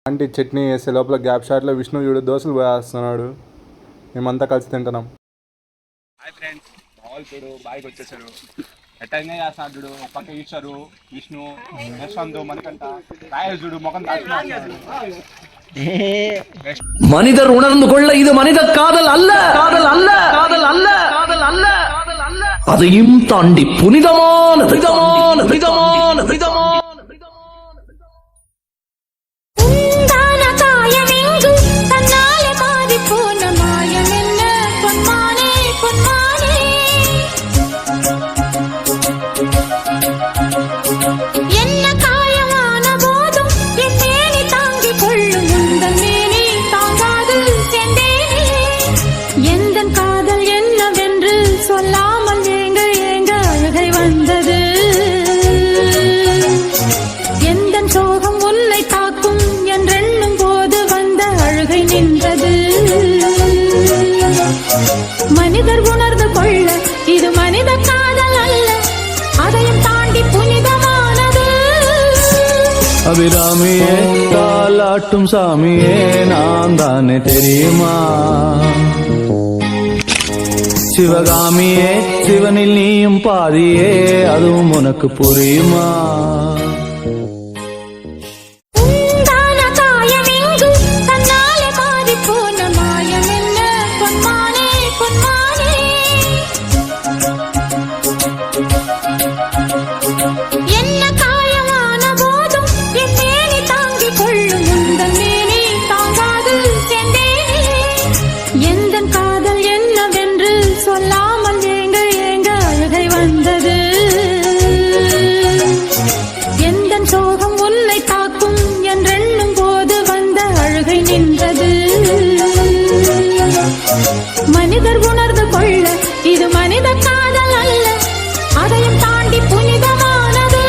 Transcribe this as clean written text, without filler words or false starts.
Aunty chutney వేసే లోపల gap షాట్లో విష్ణు చూడు దోశలు పోయేస్తున్నాడు. మేమంతా కలిసి తింటున్నాం. హాయ్ ఫ్రెండ్స్, మామూలు చూడు బాయికి వచ్చేసారు. ఎట్టయినా చేస్తున్నాడు చూడు. పక్క ఈశ్వరు, విష్ణు, యశ్వంత్, మనకంట రాయేష్ చూడు ముఖం దాచుకున్నాడు. மனிதர் உணர்ந்து கொள்ள இது மனித காதல் அல்ல, காதல் அல்ல, காதல் அல்ல, காதல் அல்ல, அதையும் தாண்டி புனிதமான புனிதமான புனிதமான புனிதமான மனிதர் உணர்ந்து கொள்ள இது மனித காதல் அல்ல, அதையும் தாண்டி புனிதமானது. அபிராமியே தாலாட்டும் சாமியே நான் தானே தெரியுமா? சிவகாமியே சிவனில் நீயும் பாதியே அதுவும் உனக்கு புரியுமா? மனிதர் உணர்ந்து கொள்ள இது மனித காதல் அல்ல, அதையும் தாண்டி புனிதமானது.